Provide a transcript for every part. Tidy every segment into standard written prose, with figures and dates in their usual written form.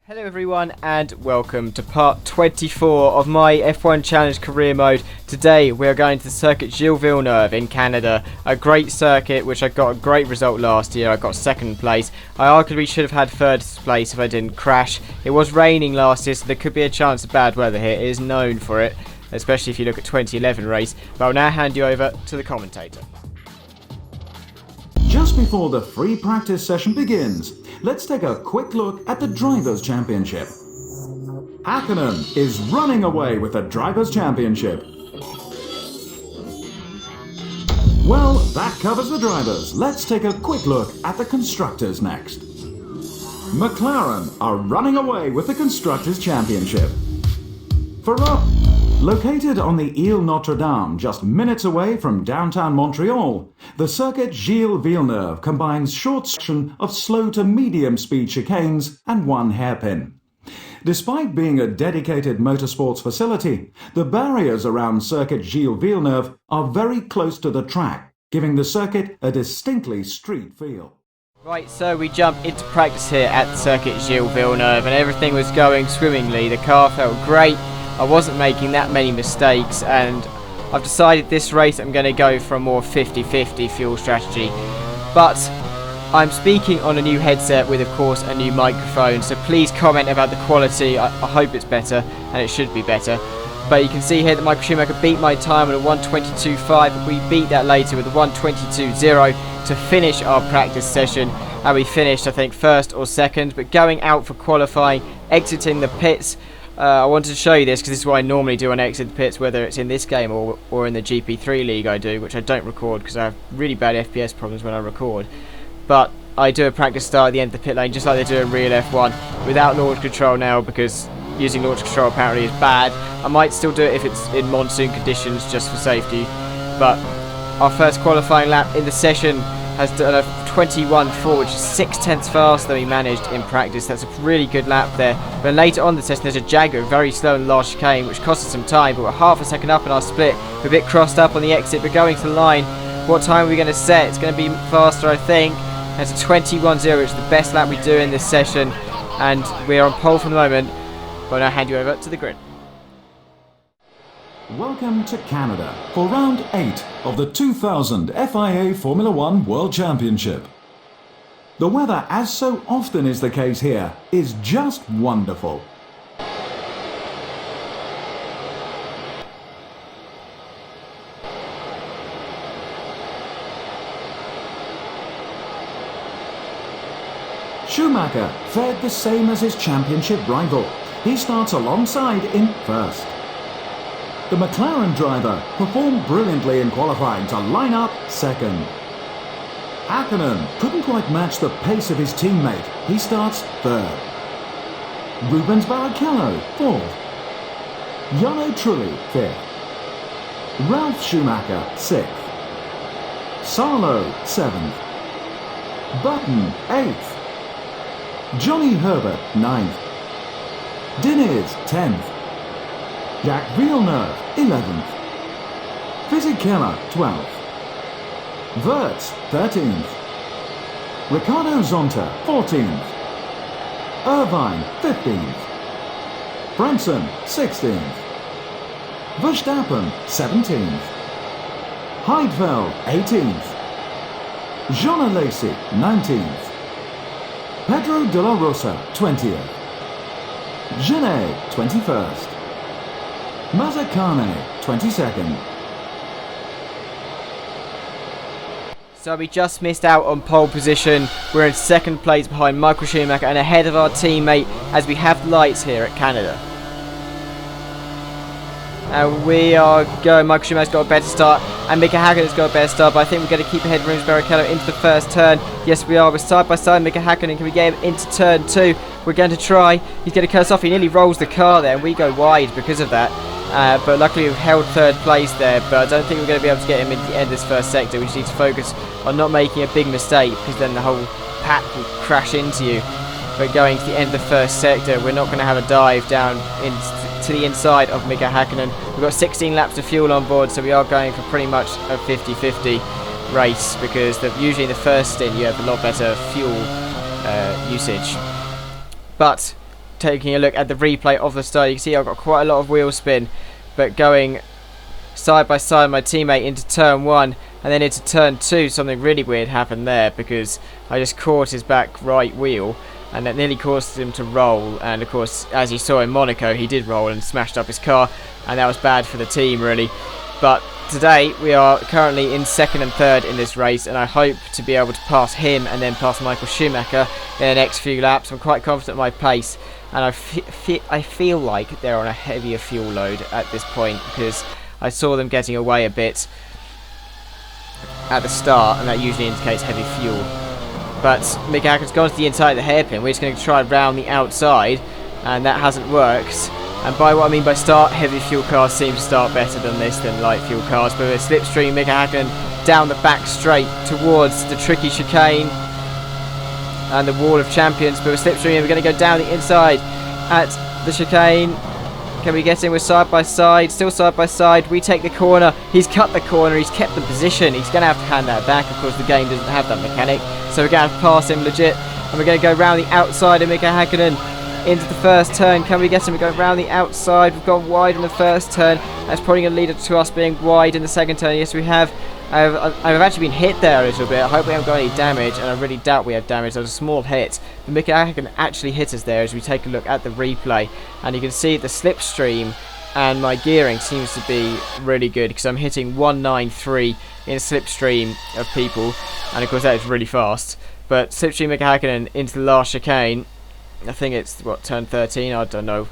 Hello everyone and welcome to part 24 of my F1 Challenge career mode. Today we are going to the Circuit Gilles Villeneuve in Canada. A great circuit which I got a great result last year. I got second place. I arguably should have had third place if I didn't crash. It was raining last year, so there could be a chance of bad weather here. It is known for it, especially if you look at 2011 race. But I'll now hand you over to the commentator. Just before the free practice session begins, let's take a quick look at the Drivers' Championship. Hakkinen is running away with the Drivers' Championship. Well, that covers the drivers. Let's take a quick look at the constructors next. McLaren are running away with the Constructors Championship. Located on the Ile Notre Dame, just minutes away from downtown Montreal, the Circuit Gilles Villeneuve combines short section of slow to medium speed chicanes and one hairpin. Despite being a dedicated motorsports facility, the barriers around Circuit Gilles Villeneuve are very close to the track, giving the circuit a distinctly street feel. Right, so we jump into practice here at the Circuit Gilles Villeneuve and everything was going swimmingly. The car felt great. I wasn't making that many mistakes, and I've decided this race I'm going to go for a more 50-50 fuel strategy. But I'm speaking on a new headset with, of course, a new microphone, so please comment about the quality. I hope it's better, and it should be better. But you can see here that Michael Schumacher beat my time with a 1:22.5, but we beat that later with a 1:22.0 to finish our practice session. And we finished, I think, first or second, but going out for qualifying, exiting the pits. I wanted to show you this because this is what I normally do when I exit the pits, whether it's in this game or in the GP3 league I do, which I don't record because I have really bad FPS problems when I record. But I do a practice start at the end of the pit lane just like they do in real F1 without launch control now, because using launch control apparently is bad. I might still do it if it's in monsoon conditions just for safety. But our first qualifying lap in the session has done a 21.4, which is 6/10 faster than we managed in practice. That's a really good lap there. But later on in the session, there's a Jaguar, very slow in the last chicane, which cost us some time, but we're half a second up in our split. We're a bit crossed up on the exit, but going to the line. What time are we going to set? It's going to be faster, I think. It's a 21.0, which is the best lap we do in this session. And we are on pole for the moment. But I'll now hand you over to the grid. Welcome to Canada for round 8 of the 2000 FIA Formula 1 World Championship. The weather, as so often is the case here, is just wonderful. Schumacher fared the same as his championship rival. He starts alongside in first. The McLaren driver performed brilliantly in qualifying to line up second. Hakkinen couldn't quite match the pace of his teammate. He starts third. Rubens Barrichello fourth. Jarno Trulli fifth. Ralf Schumacher sixth. Sarlo seventh. Button eighth. Johnny Herbert ninth. Diniz 10th. Jacques Villeneuve 11th. Fisichella 12th. Wirtz 13th. Ricardo Zonta 14th. Irvine 15th. Branson 16th. Verstappen 17th. Heidfeld 18th. Jean Alesi 19th. Pedro de la Rosa 20th. Genet 21st. Mazzacane 22nd. So we just missed out on pole position. We're in second place behind Michael Schumacher and ahead of our teammate as we have lights here at Canada. And we are going. Michael Schumacher's got a better start and Mika Hakkinen's got a better start, but I think we're going to keep ahead of Rubens Barrichello into the first turn. Yes, we are. We're side by side. Mika Hakkinen, can we get him into turn 2? We're going to try. He's going to cut us off. He nearly rolls the car there and we go wide because of that. But luckily we've held third place there, but I don't think we're going to be able to get him into the end of this first sector. We just need to focus on not making a big mistake, because then the whole pack will crash into you. But going to the end of the first sector, we're not going to have a dive down to the inside of Mika Hakkinen. We've got 16 laps of fuel on board, so we are going for pretty much a 50-50 race, because usually in the first stint you have a lot better fuel usage. But taking a look at the replay of the start, you can see I've got quite a lot of wheel spin, but going side by side with my teammate into turn 1 and then into turn 2, something really weird happened there because I just caught his back right wheel and that nearly caused him to roll, and of course as you saw in Monaco he did roll and smashed up his car, and that was bad for the team really. But today we are currently in 2nd and 3rd in this race, and I hope to be able to pass him and then pass Michael Schumacher in the next few laps. I'm quite confident in my pace, and I feel like they're on a heavier fuel load at this point because I saw them getting away a bit at the start, and that usually indicates heavy fuel. But Mick Hacken's gone to the inside of the hairpin. We're just going to try round the outside, and that hasn't worked. And by what I mean by start, heavy fuel cars seem to start better than this than light fuel cars. But we're slipstreaming Mick Hacken down the back straight towards the tricky chicane and the wall of champions. But we're slipstreaming, we're going to go down the inside at the chicane. Can we get in with side by side? Still side by side. We take the corner. He's cut the corner. He's kept the position. He's going to have to hand that back. Of course, the game doesn't have that mechanic. So we're going to have to pass him legit. And we're going to go round the outside of Mika Hakkinen into the first turn. Can we get him? We're going round the outside. We've gone wide in the first turn. That's probably going to lead to us being wide in the second turn. Yes, we have. I've actually been hit there a little bit. I hope we haven't got any damage, and I really doubt we have damage. There was a small hit. But Mika Hakkinen actually hit us there as we take a look at the replay. And you can see the slipstream and my gearing seems to be really good because I'm hitting 193 in slipstream of people. And of course that is really fast. But slipstream Mika Hakkinen into the last chicane. I think it's, what, turn 13? I don't know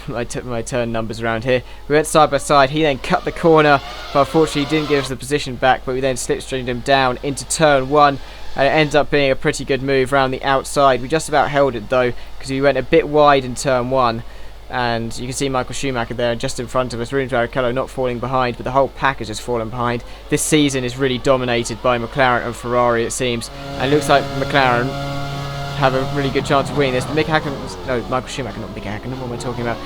my turn numbers around here. We went side by side. He then cut the corner, but unfortunately he didn't give us the position back, but we then slipstreamed him down into turn 1, and it ends up being a pretty good move around the outside. We just about held it though, because we went a bit wide in turn 1, and you can see Michael Schumacher there just in front of us. Rubens Barrichello not falling behind, but the whole pack has just fallen behind. This season is really dominated by McLaren and Ferrari, it seems, and it looks like McLaren have a really good chance of winning this. Mick Hakkinen, no, Michael Schumacher, not Mick Hakkinen, what am I talking about?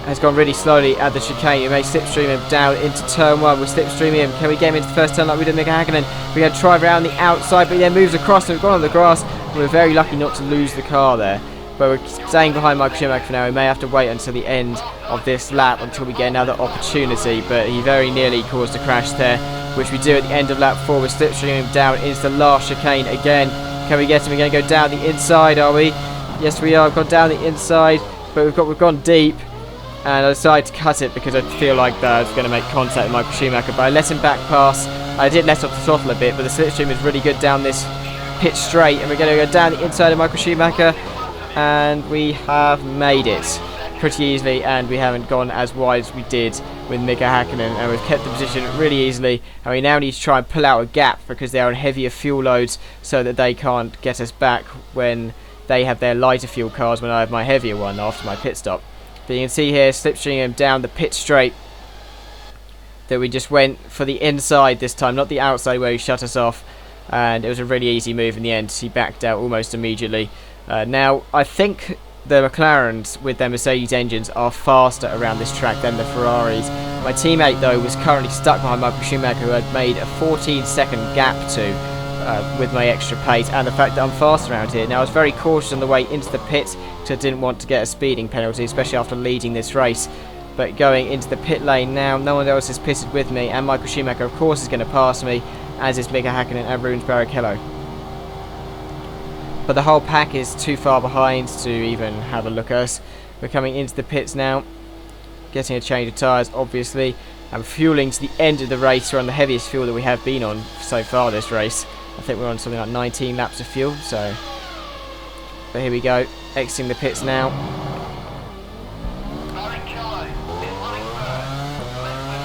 Has gone really slowly at the chicane. We may slipstream him down into turn 1. We're slipstreaming him. Can we get him into the first turn like we did Mick Hakkinen? We're going to try around the outside, but he then moves across and we've gone on the grass. We're very lucky not to lose the car there. But we're staying behind Michael Schumacher for now. We may have to wait until the end of this lap until we get another opportunity. But he very nearly caused a crash there, which we do at the end of lap 4. We're slipstreaming him down into the last chicane again. Can we get him? We're going to go down the inside, are we? Yes, we are. We've gone down the inside, but we've gone deep, and I decided to cut it because I feel like that I was going to make contact with Michael Schumacher, but I let him back pass. I did let off the throttle a bit, but the slipstream is really good down this pit straight, and we're going to go down the inside of Michael Schumacher, and we have made it pretty easily, and we haven't gone as wide as we did with Mika Hakkinen, and we've kept the position really easily, and we now need to try and pull out a gap because they are on heavier fuel loads so that they can't get us back when they have their lighter fuel cars when I have my heavier one after my pit stop. But you can see here slipstreaming him down the pit straight that we just went for the inside this time, not the outside where he shut us off, and it was a really easy move in the end. He backed out almost immediately. Now I think the McLarens with their Mercedes engines are faster around this track than the Ferraris. My teammate though was currently stuck behind Michael Schumacher, who had made a 14-second gap to with my extra pace and the fact that I'm fast around here. Now I was very cautious on the way into the pit because I didn't want to get a speeding penalty, especially after leading this race. But going into the pit lane now, no one else is pitted with me, and Michael Schumacher of course is going to pass me, as is Mika Hakkinen and Rubens Barrichello. But the whole pack is too far behind to even have a look at us. We're coming into the pits now, getting a change of tyres obviously, and fueling to the end of the race. We're on the heaviest fuel that we have been on so far this race. I think we're on something like 19 laps of fuel, so... But here we go, exiting the pits now.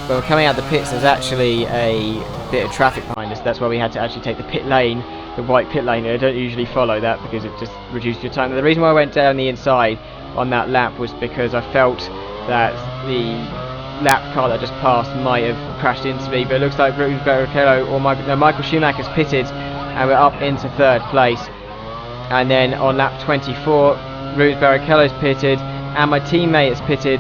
But we're coming out the pits, there's actually a bit of traffic behind us. That's why we had to actually take the pit lane, the white pit lane. I don't usually follow that because it just reduces your time. The reason why I went down the inside on that lap was because I felt that the lap car that just passed might have crashed into me, but it looks like Rubens Barrichello or Michael Schumacher's pitted, and we're up into third place. And then on lap 24, Rubens Barrichello's pitted, and my teammate is pitted,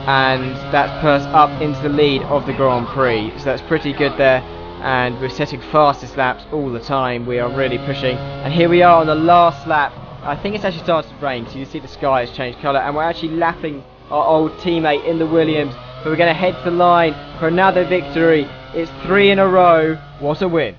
and that puts us up into the lead of the Grand Prix. So that's pretty good there, and we're setting fastest laps all the time. We are really pushing, and here we are on the last lap I think it's actually started to rain, so you can see the sky has changed colour, and we're actually lapping our old teammate in the Williams, but we're going to head to the line for another victory. It's 3 in a row. What a win.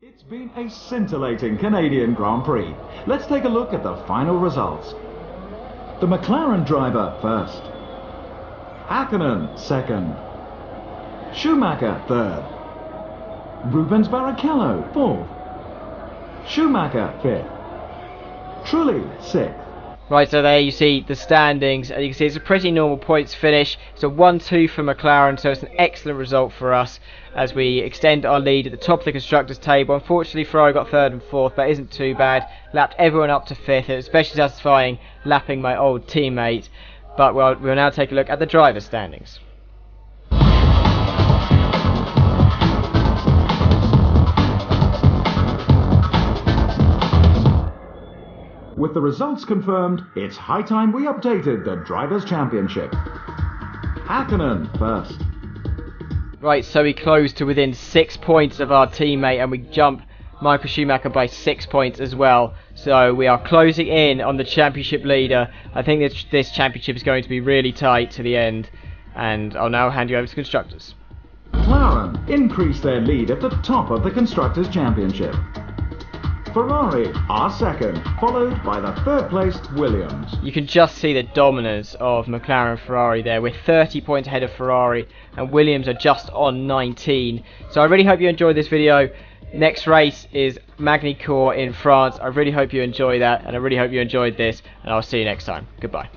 It's been a scintillating Canadian Grand Prix. Let's take a look at the final results. The McLaren driver first. Hakkinen second. Schumacher third. Rubens Barrichello fourth. Schumacher fifth. Trulli sixth. Right, so there you see the standings, and you can see it's a pretty normal points finish. It's a 1-2 for McLaren, so it's an excellent result for us as we extend our lead at the top of the Constructors table. Unfortunately, Ferrari got 3rd and 4th, but it isn't too bad. Lapped everyone up to 5th, and especially satisfying lapping my old teammate. But we'll now take a look at the driver standings. With the results confirmed, it's high time we updated the Drivers' Championship. Hakkinen first. Right, so we close to within 6 points of our teammate, and we jump Michael Schumacher by 6 points as well. So we are closing in on the championship leader. I think this championship is going to be really tight to the end, and I'll now hand you over to Constructors. McLaren increased their lead at the top of the Constructors' Championship. Ferrari are second, followed by the 3rd placed Williams. You can just see the dominance of McLaren and Ferrari there. We're 30 points ahead of Ferrari, and Williams are just on 19. So I really hope you enjoyed this video. Next race is Magny-Cours in France. I really hope you enjoy that, and I really hope you enjoyed this, and I'll see you next time. Goodbye.